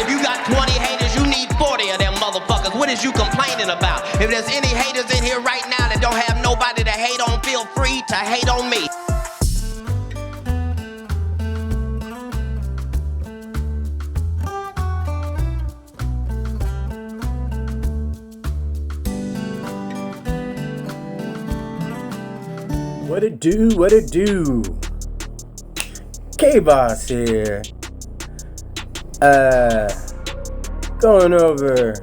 If you got 20 haters, you need 40 of them motherfuckers. What is you complaining about? If there's any haters in here right now that don't have nobody to hate on, feel free to hate on me. What it do, what it do? KayBoss here. Going over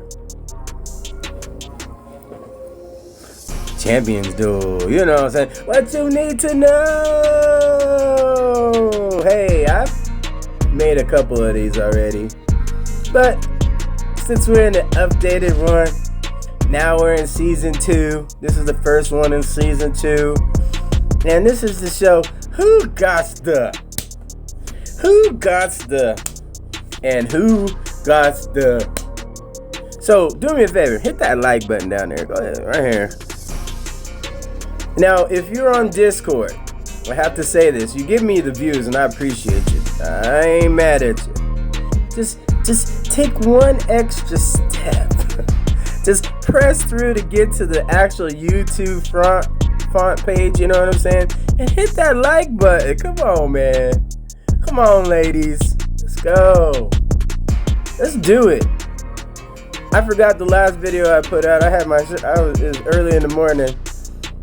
Champion Duel, you know what I'm saying? What you need to know. Hey, I've made a couple of these already, but since we're in the updated one, now we're in season 2. This is the first one in season 2. And this is the show, who got the, and who got the. So do me a favor, hit that like button down there. Go ahead, right here. Now, if you're on Discord, I have to say this, you give me the views and I appreciate you. I ain't mad at you. Just take one extra step. Just press through to get to the actual YouTube font page, you know what I'm saying? And hit that like button. Come on, man. Come on, ladies. Let's go. Let's do it. I forgot the last video I put out. It was early in the morning,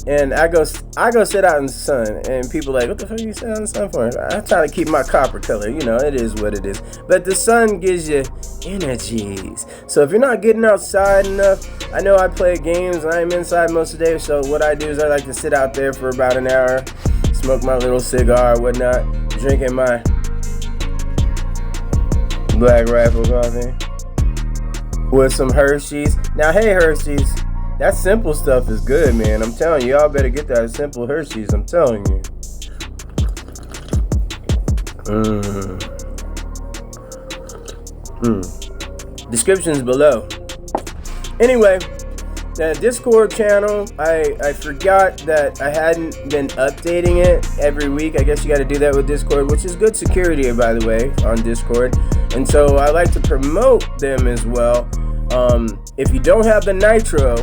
and I go sit out in the sun, and people like, what the fuck are you sitting out in the sun for? I try to keep my copper color, you know, it is what it is. But the sun gives you energies. So if you're not getting outside enough, I know I play games and I'm inside most of the day, so what I do is I like to sit out there for about an hour, smoke my little cigar or whatnot, drinking my Black Rifle coffee with some Hershey's. Now, hey Hershey's, that simple stuff is good, man. I'm telling you, y'all better get that simple Hershey's. I'm telling you. Descriptions below. Anyway, the Discord channel, I forgot that I hadn't been updating it every week. I guess you got to do that with Discord, which is good security, by the way, on Discord. And so I like to promote them as well. If you don't have the Nitro,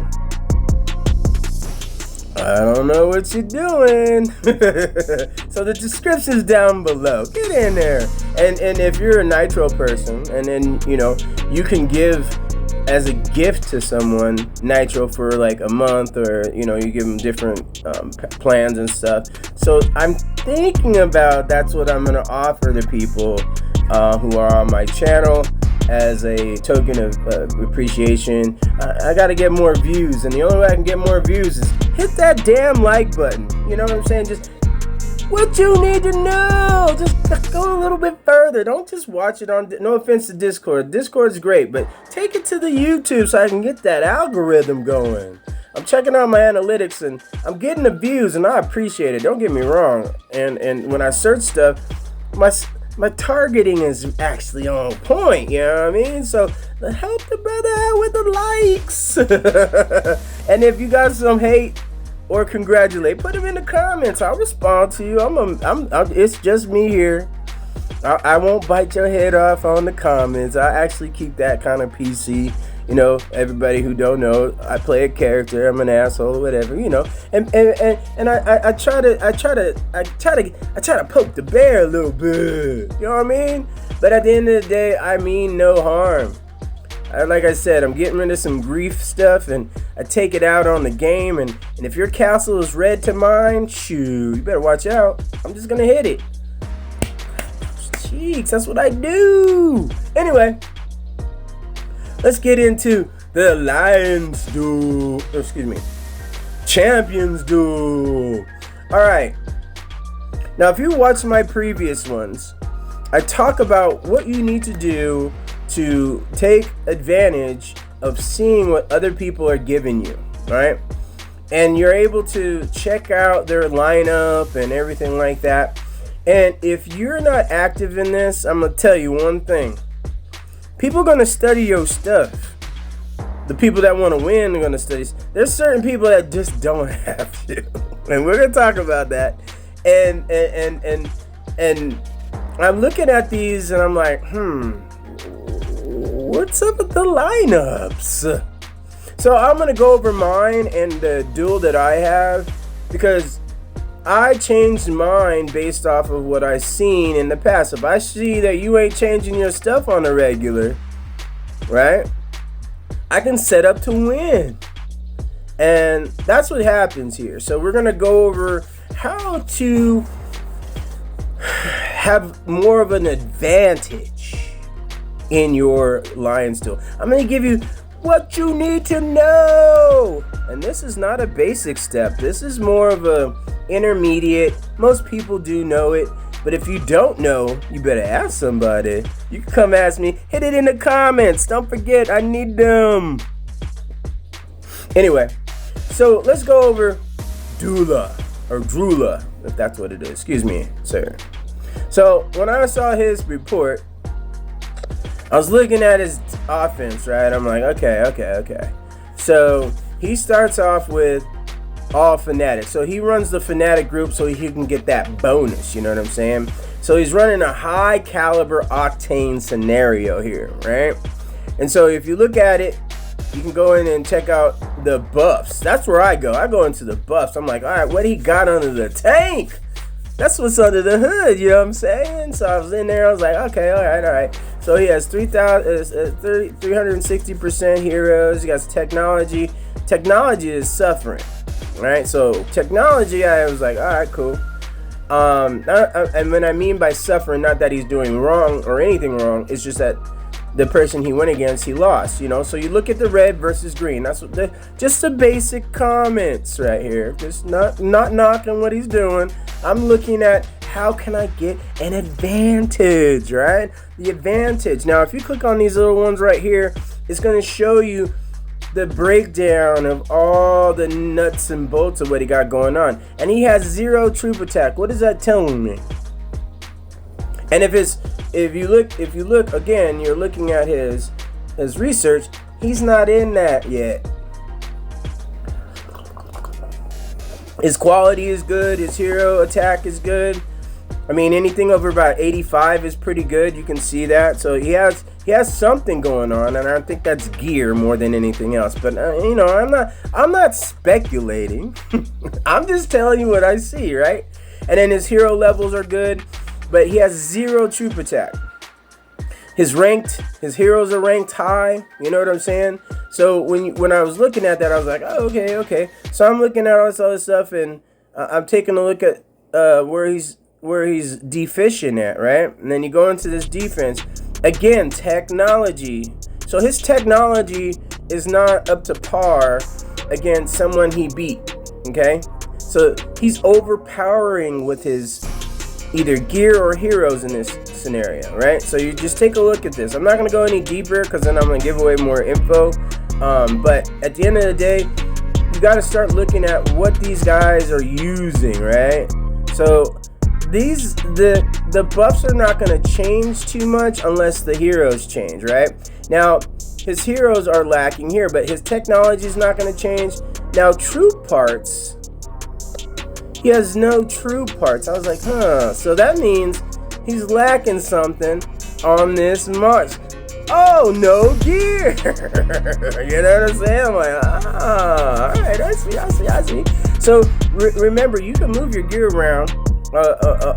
I don't know what you're doing. So the description's down below. Get in there. And if you're a Nitro person, and then, you know, you can give as a gift to someone Nitro for like a month, or, you know, you give them different plans and stuff. So I'm thinking about, that's what I'm going to offer the people who are on my channel as a token of appreciation. I gotta get more views, and the only way I can get more views is hit that damn like button. You know what I'm saying? Just what you need to know. Just go a little bit further. Don't just watch it on, no offense to Discord. Discord's great, but take it to the YouTube so I can get that algorithm going. I'm checking out my analytics and I'm getting the views, and I appreciate it. Don't get me wrong. And when I search stuff, my targeting is actually on point, you know what I mean? So help the brother out with the likes. And if you got some hate or congratulate, put them in the comments. I'll respond to you. It's just me here. I won't bite your head off on the comments. I actually keep that kind of PC. You know, everybody who don't know, I play a character. I'm an asshole or whatever, you know. And I try to poke the bear a little bit. You know what I mean? But at the end of the day, I mean no harm. Like I said, I'm getting rid of some grief stuff, and I take it out on the game. And if your castle is red to mine, shoot, you better watch out. I'm just gonna hit it. Cheeks, that's what I do. Anyway. Let's get into the Lions Duel. Champions Duel. Alright. Now, if you watch my previous ones, I talk about what you need to do to take advantage of seeing what other people are giving you. Right? And you're able to check out their lineup and everything like that. And if you're not active in this, I'm going to tell you one thing. People are going to study your stuff. The people that want to win are going to study. There's certain people that just don't have to. And we're going to talk about that. And I'm looking at these and I'm like, what's up with the lineups? So I'm gonna go over mine and the duel that I have, because I changed mine based off of what I seen in the past. If I see that you ain't changing your stuff on a regular, right, I can set up to win. And that's what happens here. So we're gonna go over how to have more of an advantage in your Lions duel. I'm gonna give you what you need to know. And this is not a basic step. This is more of a intermediate. Most people do know it, but if you don't know, you better ask somebody. You can come ask me. Hit it in the comments. Don't forget, I need them. Anyway, so let's go over Drula, or Drula, if that's what it is. Excuse me, sir. So when I saw his report, I was looking at his offense, right? I'm like, okay. So he starts off with all Fnatic. So he runs the Fnatic group so he can get that bonus, you know what I'm saying? So he's running a high caliber octane scenario here, right? And so if you look at it, you can go in and check out the buffs. That's where I go. I go into the buffs. I'm like, all right, what he got under the tank? That's what's under the hood, you know what I'm saying? So I was in there, I was like, okay, all right. So he has 360% heroes. He got technology. Technology is suffering, right? So technology, I was like, all right, cool. And when I mean by suffering, not that he's doing wrong or anything wrong, it's just that the person he went against, he lost, you know? So you look at the red versus green. That's what just the basic comments right here. Just not knocking what he's doing. I'm looking at how can I get an advantage, right? The advantage. Now, if you click on these little ones right here, it's going to show you the breakdown of all the nuts and bolts of what he got going on. And he has 0 troop attack. What is that telling me? And if you look again, you're looking at his research, he's not in that yet. His quality is good, his hero attack is good. I mean, anything over about 85 is pretty good. You can see that. So he has something going on, and I think that's gear more than anything else. But you know, I'm not speculating. I'm just telling you what I see, right? And then his hero levels are good, but he has 0 troop attack. His heroes are ranked high. You know what I'm saying? So when I was looking at that, I was like, oh, okay. So I'm looking at all this other stuff, and I'm taking a look at where he's deficient at, right? And then you go into this defense again, technology. So his technology is not up to par against someone he beat. Okay, so he's overpowering with his either gear or heroes in this scenario, right? So you just take a look at this. I'm not going to go any deeper because then I'm going to give away more info. But at the end of the day, you got to start looking at what these guys are using, right? So the buffs are not going to change too much unless the heroes change, right? Now, his heroes are lacking here, but his technology is not going to change. Now, troop parts, he has no troop parts. I was like, huh. So that means he's lacking something on this march. Oh, no gear. You know what I'm saying? I'm like, all right, I see. So remember, you can move your gear around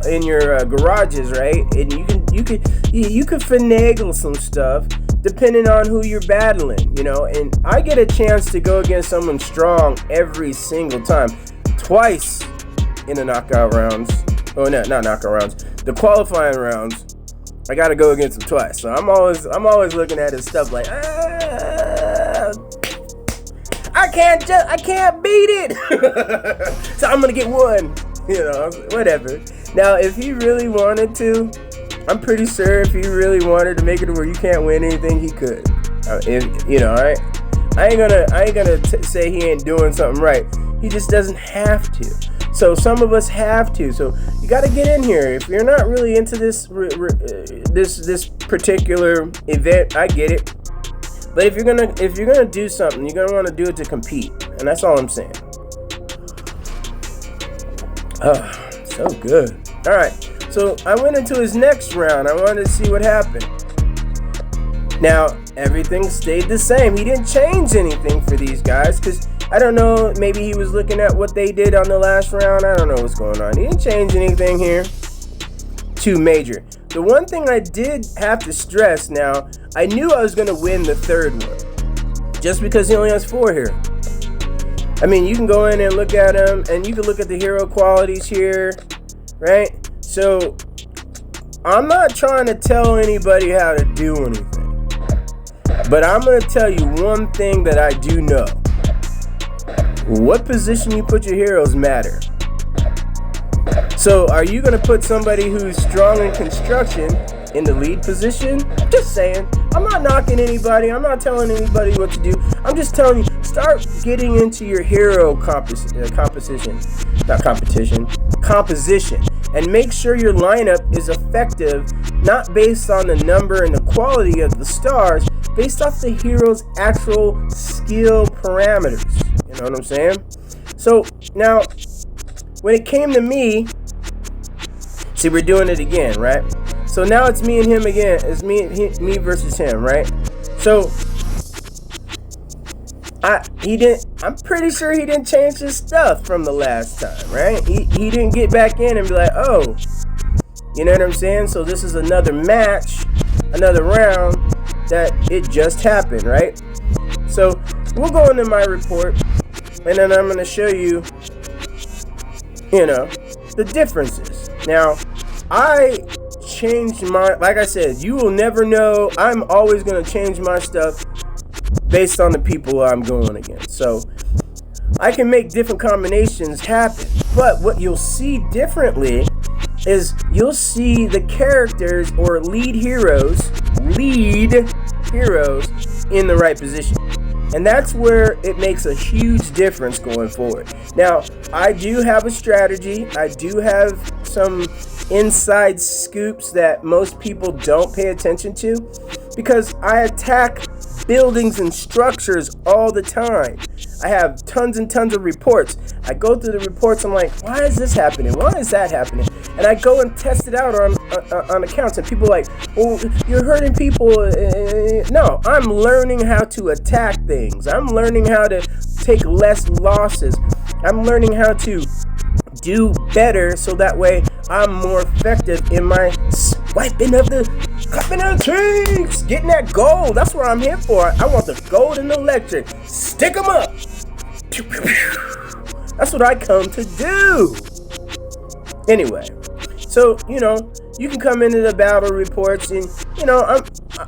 in your garages, right? And you can finagle some stuff depending on who you're battling, you know. And I get a chance to go against someone strong every single time, twice in the knockout rounds. Oh, no, not knockout rounds. The qualifying rounds, I gotta go against him twice. So I'm always looking at his stuff like, I can't beat it. So I'm gonna get one. You know, whatever. Now, if he really wanted to, I'm pretty sure if he really wanted to make it to where you can't win anything, he could. You know, all right. I ain't gonna say he ain't doing something right. He just doesn't have to. So some of us have to. So you got to get in here. If you're not really into this this particular event, I get it. But if you're gonna do something, you're gonna want to do it to compete, and that's all I'm saying. Oh, so good. All right. So I went into his next round. I wanted to see what happened. Now, everything stayed the same. He didn't change anything for these guys because I don't know, maybe he was looking at what they did on the last round. I don't know what's going on. He didn't change anything here too major. The one thing I did have to stress now, I knew I was going to win the third one just because he only has 4 here. I mean, you can go in and look at him, and you can look at the hero qualities here, right? So I'm not trying to tell anybody how to do anything, but I'm going to tell you one thing that I do know. What position you put your heroes matter. So are you going to put somebody who's strong in construction in the lead position? Just saying. I'm not knocking anybody. I'm not telling anybody what to do. I'm just telling you, start getting into your hero composition, and make sure your lineup is effective, not based on the number and the quality of the stars, based off the hero's actual skill parameters. You know what I'm saying? So now, when it came to me, see, we're doing it again, right? So now it's me and him again. It's me versus him, right? So I'm pretty sure he didn't change his stuff from the last time, right? He didn't get back in and be like, oh, you know what I'm saying? So this is another match, another round that it just happened, right? So we'll go into my report, and then I'm going to show you, you know, the differences. Now, I changed my, like I said, you will never know. I'm always going to change my stuff based on the people I'm going against. So I can make different combinations happen, but what you'll see differently is you'll see the characters or lead heroes in the right position. And that's where it makes a huge difference going forward. Now, I do have a strategy. I do have some inside scoops that most people don't pay attention to, because I attack buildings and structures all the time. I have tons and tons of reports. I go through the reports. I'm like, why is this happening? Why is that happening? And I go and test it out on accounts, and people are like, well, you're hurting people. No, I'm learning how to attack things. I'm learning how to take less losses. I'm learning how to do better, so that way I'm more effective in my swiping of the cheeks, getting that gold. That's what I'm here for. I want the gold and the electric. Stick them up. That's what I come to do. Anyway, so, you know, you can come into the battle reports, and, you know,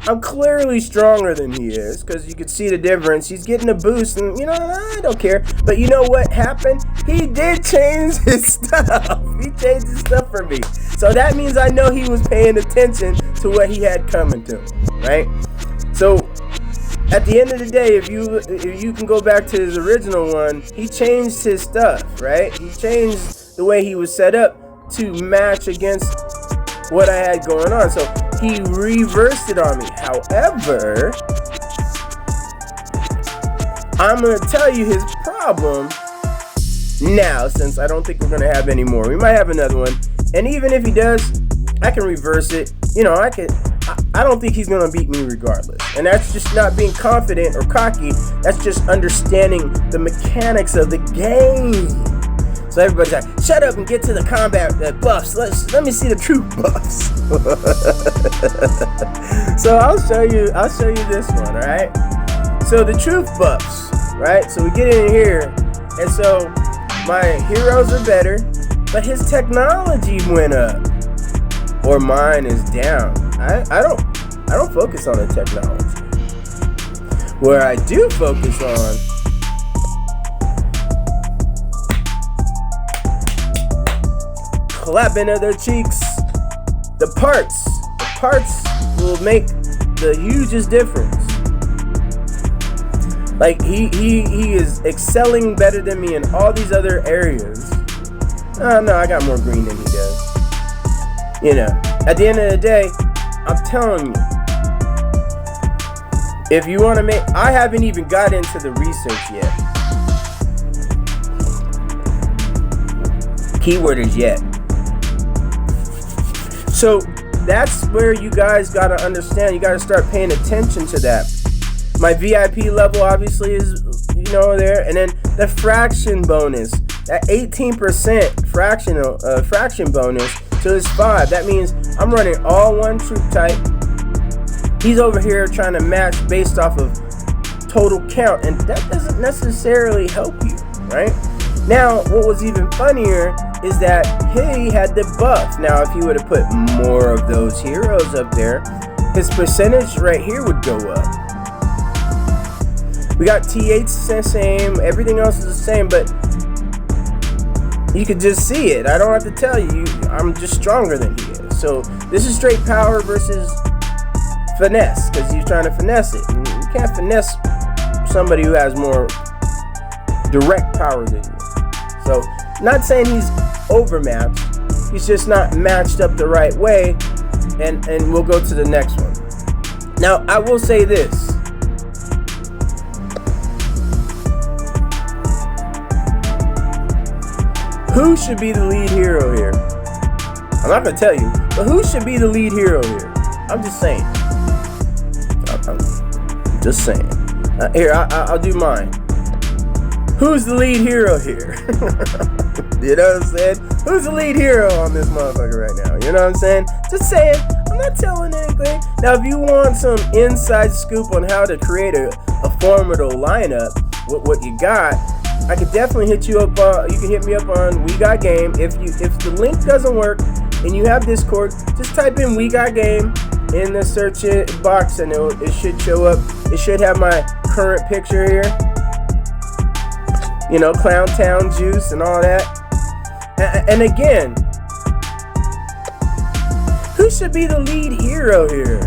I'm clearly stronger than he is, because you can see the difference. He's getting a boost, and, you know, I don't care. But you know what happened? He did change his stuff. He changed his stuff for me. So that means I know he was paying attention to what he had coming to him, right? So at the end of the day, if you can go back to his original one, he changed his stuff, right? He changed the way he was set up to match against what I had going on. So he reversed it on me. However, I'm going to tell you his problem now, since I don't think we're going to have any more. We might have another one. And even if he does, I can reverse it. You know, I don't think he's going to beat me regardless. And that's just not being confident or cocky. That's just understanding the mechanics of the game. So everybody's like, shut up and get to the combat buffs. Let me see the true buffs. So I'll show you this one, all right? So the truth buffs, right? So we get in here, and so my heroes are better, but his technology went up, or mine is down. I don't focus on the technology. Where I do focus on clapping of their cheeks. The parts will make the hugest difference. Like he is excelling better than me in all these other areas. No, I got more green than he does. You know, at the end of the day, I'm telling you, if you want to make, I haven't even got into the research yet. Keyword is yet. So that's where you guys got to understand. You got to start paying attention to that. My VIP level obviously is, you know, there. And then the fraction bonus, that 18% fraction bonus to his 5. That means I'm running all one troop type. He's over here trying to match based off of total count, and that doesn't necessarily help you, right? Now, what was even funnier is that he had the buff. Now, if he would have put more of those heroes up there, his percentage right here would go up. We got T8's the same, everything else is the same, but you could just see it. I don't have to tell you, I'm just stronger than he is. So this is straight power versus finesse, because he's trying to finesse it. And you can't finesse somebody who has more direct power than you. So, not saying he's overmatched, he's just not matched up the right way, and we'll go to the next one. Now, I will say this. Who should be the lead hero here? I'm not gonna tell you, but who should be the lead hero here? I'm just saying. I'm just saying. Here, I'll do mine. Who's the lead hero here? You know what I'm saying? Who's the lead hero on this motherfucker right now? You know what I'm saying? Just saying. I'm not telling anything. Now, if you want some inside scoop on how to create a formidable lineup with what you got, I could definitely hit you up. You can hit me up on We Got Game. If the link doesn't work and you have Discord, just type in We Got Game in the search box and it should show up. It should have my current picture here. You know, Clown Town Juice and all that. And again, who should be the lead hero here?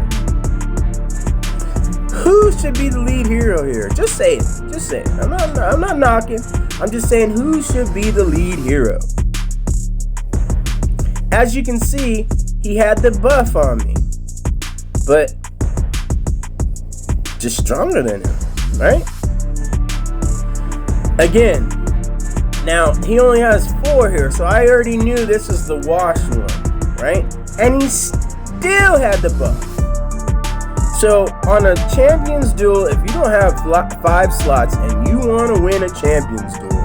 Who should be the lead hero here? Just say it. Just say it. I'm not knocking. I'm just saying who should be the lead hero. As you can see, he had the buff on me, but just stronger than him, right? Again, now he only has 4 here, so I already knew this was the wash one, right? And he still had the buff. So on a Champions Duel, if you don't have 5 slots and you want to win a Champions Duel,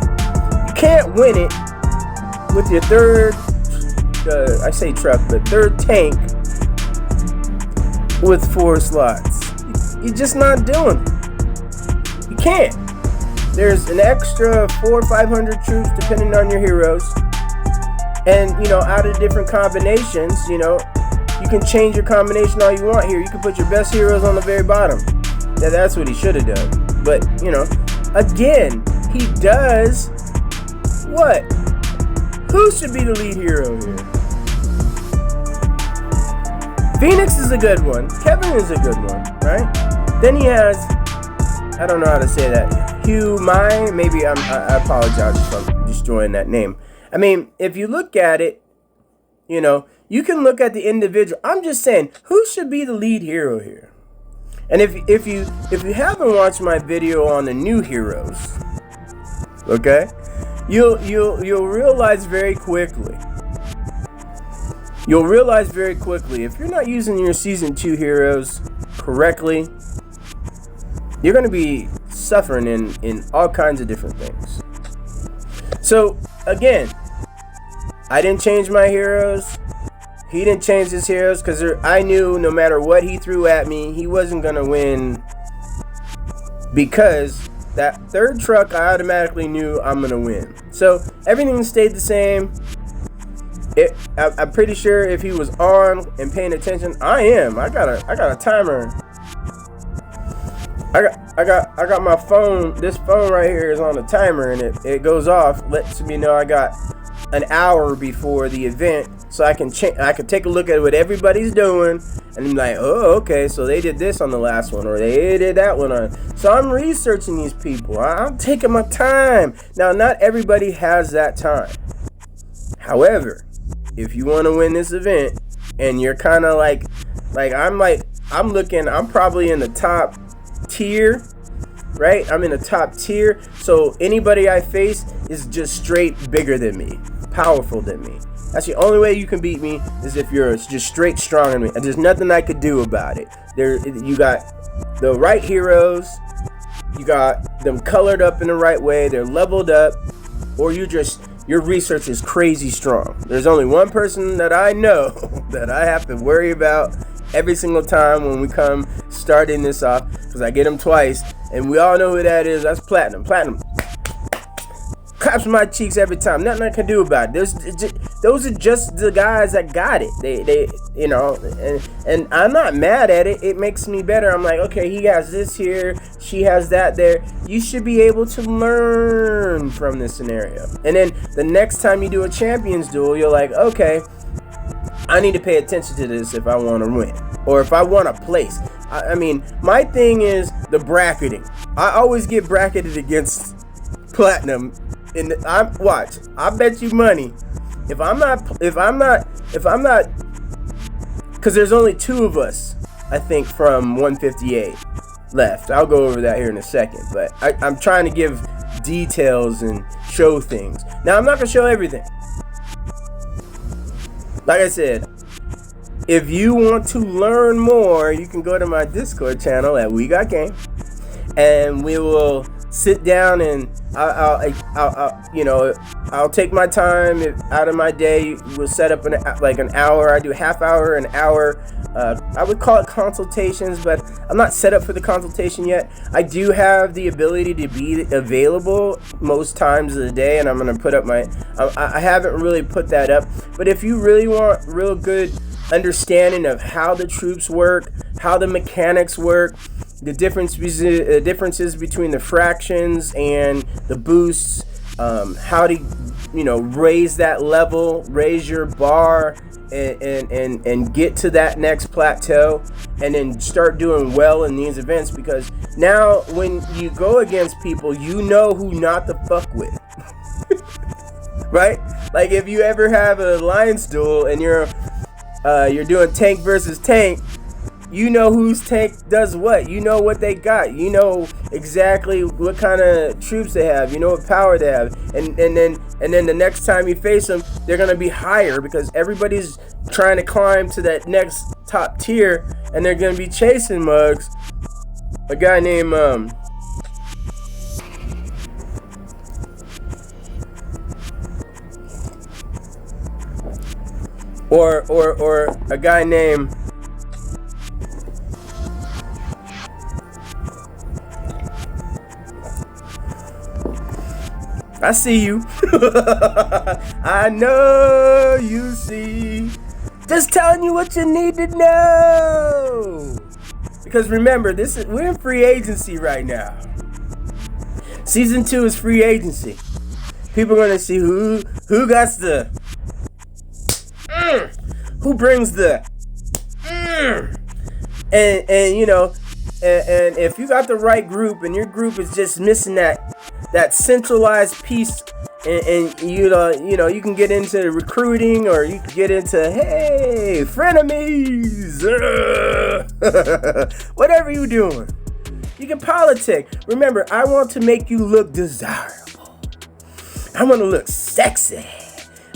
you can't win it with your third, I say truck, but third tank with 4 slots. You're just not doing it. You can't. There's an extra 400 or 500 troops depending on your heroes. And, you know, out of different combinations, you know, you can change your combination all you want here. You can put your best heroes on the very bottom. That's what he should have done. But, you know, again, he does what? Who should be the lead hero here? Phoenix is a good one. Kevin is a good one, right? Then he has, I don't know how to say that, Hugh Mai. Maybe I apologize if I'm destroying that name. I mean, if you look at it, you know, you can look at the individual. I'm just saying, who should be the lead hero here? And if you haven't watched my video on the new heroes, okay, you'll realize very quickly. You'll realize very quickly if you're not using your season 2 heroes correctly, you're gonna be suffering in all kinds of different things. So again, I didn't change my heroes. He didn't change his heroes because I knew no matter what he threw at me, he wasn't going to win, because that third truck, I automatically knew I'm going to win. So everything stayed the same. I'm pretty sure if he was on and paying attention, I am. I got a timer. I got my phone. This phone right here is on a timer, and it goes off, lets me know I got an hour before the event, so I can take a look at what everybody's doing, and I'm like, oh, okay, so they did this on the last one, or they did that one on. So I'm researching these people. I'm taking my time. Now, not everybody has that time. However, if you want to win this event, and you're kind of like I'm probably in the top tier, right? I'm in the top tier, so anybody I face is just straight bigger than me, powerful than me. That's the only way you can beat me, is if you're just straight stronger than me, and there's nothing I could do about it. You got the right heroes, you got them colored up in the right way, they're leveled up, or your research is crazy strong. There's only one person that I know that I have to worry about every single time when we come starting this off, because I get him twice, and we all know who that is. That's Platinum. Platinum claps my cheeks every time. Nothing I can do about it. Those are just the guys that got it. They you know, and I'm not mad at it. It makes me better. I'm like, okay, he has this here, she has that there. You should be able to learn from this scenario. And then the next time you do a Champions Duel, you're like, okay, I need to pay attention to this if I want to win, or if I want to place. I mean, my thing is the bracketing. I always get bracketed against Platinum. Watch. I bet you money. If I'm not, because there's only 2 of us, I think, from 158 left. I'll go over that here in a second, but I'm trying to give details and show things. Now, I'm not gonna show everything. Like I said, if you want to learn more, you can go to my Discord channel at We Got Game, and we will sit down and I'll take my time out of my day. We'll set up an hour. I do half hour, an hour. I would call it consultations, but I'm not set up for the consultation yet. I do have the ability to be available most times of the day, and I'm gonna put up I haven't really put that up, but if you really want real good understanding of how the troops work, how the mechanics work, the differences between the fractions and the boosts, how to raise that level, raise your bar, and get to that next plateau, and then start doing well in these events, because now when you go against people, you know who not to fuck with. Right? Like if you ever have an alliance duel and you're doing tank versus tank, you know whose tank does what. You know what they got. You know exactly what kind of troops they have. You know what power they have. And then the next time you face them, they're gonna be higher, because everybody's trying to climb to that next top tier, and they're gonna be chasing mugs. A guy named or a guy named I see you. I know you see. Just telling you what you need to know. Because remember, we're in free agency right now. Season 2 is free agency. People are gonna see who got the who brings the and if you got the right group and your group is just missing that centralized piece, and you can get into recruiting, or you can get into, hey, frenemies, whatever you doing. You can politic. Remember, I want to make you look desirable. I want to look sexy.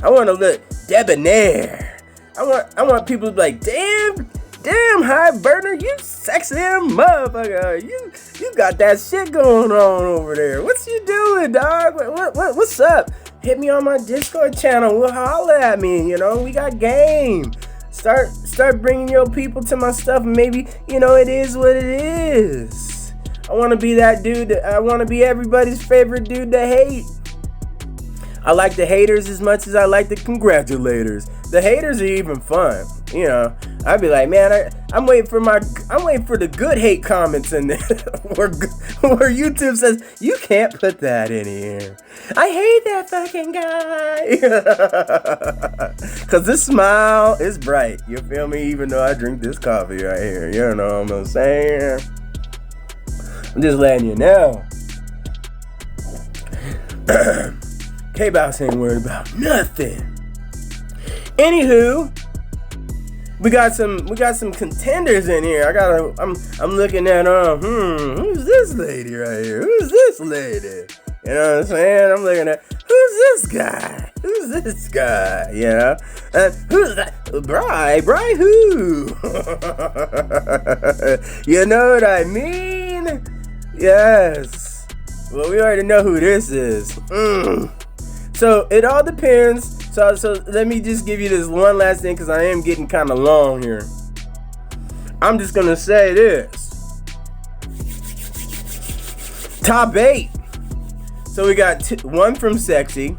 I want to look debonair. I want people to be like, damn, HiveBurner, you sexy motherfucker. You got that shit going on over there. What's you doing, dog? What's up? Hit me on my Discord channel. We'll holler at me. We got game. Start bringing your people to my stuff, and maybe it is what it is. I want to be that dude. I want to be everybody's favorite dude to hate. I like the haters as much as I like the congratulators. The haters are even fun. I'd be like, man, I'm waiting for the good hate comments in there, where YouTube says you can't put that in here. I hate that fucking guy. Cause this smile is bright. You feel me? Even though I drink this coffee right here, you know what I'm saying? I'm just letting you know. KayBoss ain't worried about nothing. Anywho, we got some contenders in here. I'm looking at who's this lady right here? Who's this lady? You know what I'm saying? I'm looking at, who's this guy? Who's this guy? You know? Who's that? Bri who? You know what I mean? Yes. Well, we already know who this is. So it all depends. So let me just give you this one last thing, because I am getting kind of long here. I'm just gonna say this. Top 8. So we got one from Sexy,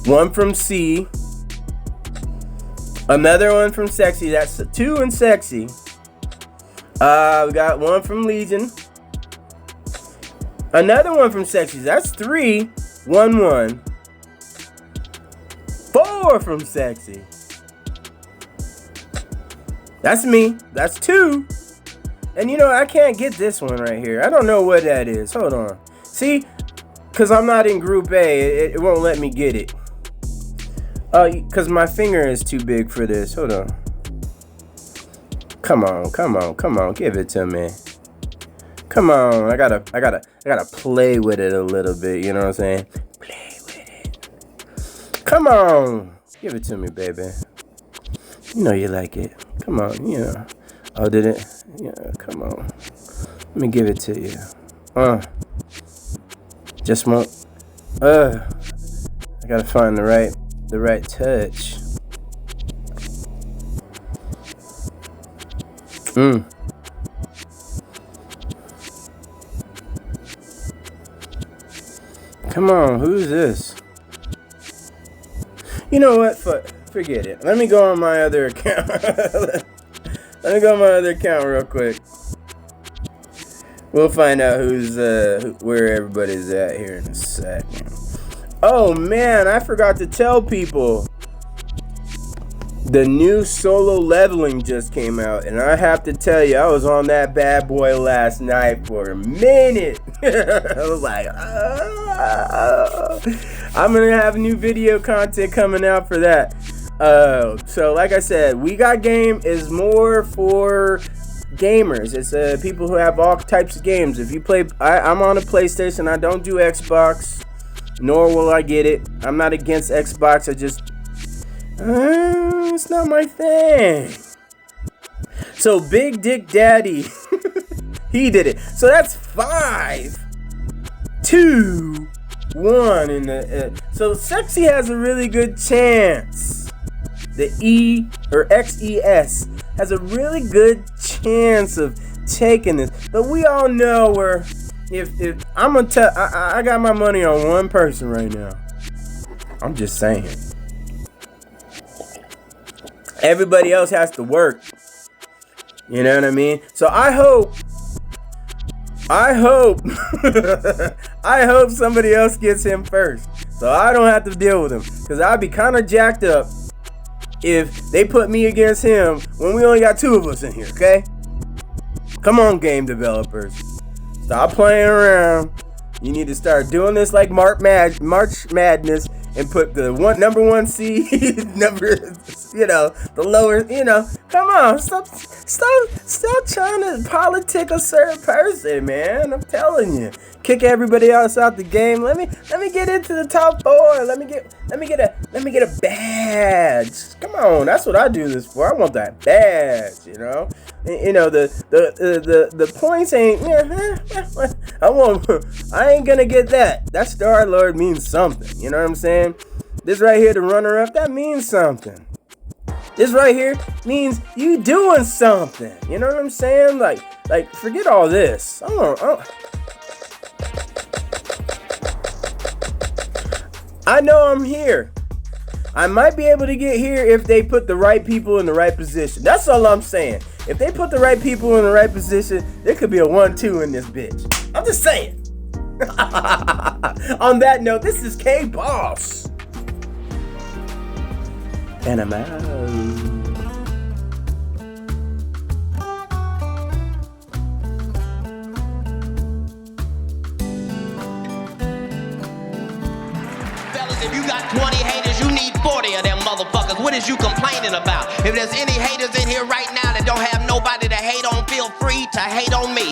one from C, another one from Sexy. That's 2 in Sexy. We got one from Legion, another one from Sexy. That's 3. 1. 4 from Sexy. That's me. That's 2. And you know, I can't get this one right here. I don't know what that is. Hold on. See? Because I'm not in Group A. It won't let me get it. Because my finger is too big for this. Hold on. Come on. Give it to me. Come on. I gotta play with it a little bit. You know what I'm saying? Play with it. Come on. Give it to me, baby. You know you like it. Come on, you know. Oh, did it? Yeah, come on. Let me give it to you. Just won't. I gotta find the right touch. Come on, who's this? You know what? Forget it. Let me go on my other account. Let me go on my other account real quick. We'll find out where everybody's at here in a second. Oh man, I forgot to tell people. The new solo leveling just came out, and I have to tell you, I was on that bad boy last night for a minute. I was like, I'm gonna have new video content coming out for that. So like I said, We Got Game is more for gamers. It's people who have all types of games. If you play, I'm on a PlayStation. I don't do Xbox, nor will I get it. I'm not against Xbox. I just it's not my thing. So Big Dick Daddy, he did it. So that's 5, 2, 1 in the. So Sexy has a really good chance. The E or XES has a really good chance of taking this. But we all know where. If I'm gonna tell, I got my money on one person right now. I'm just saying. Everybody else has to work. You know what I mean? So I hope I hope somebody else gets him first, so I don't have to deal with him. Because I'd be kind of jacked up if they put me against him when we only got 2 of us in here, okay? Come on, game developers. Stop playing around. You need to start doing this like March Madness and put the number 1 seed, the lower, come on, stop trying to politic a certain person, man. I'm telling you, kick everybody else out the game. Let me get into the top 4. Let me get a badge. Come on, that's what I do this for. I want that badge, the points ain't. I ain't gonna get that. That Star Lord means something. You know what I'm saying? This right here, the runner-up, that means something. This right here means you doing something. You know what I'm saying? Like forget all this. I know I'm here. I might be able to get here if they put the right people in the right position. That's all I'm saying. If they put the right people in the right position, there could be a 1-2 in this bitch. I'm just saying. On that note, this is KayBoss. And I'm out. If you got 20 haters, you need 40 of them motherfuckers. What is you complaining about? If there's any haters in here right now that don't have nobody to hate on, feel free to hate on me.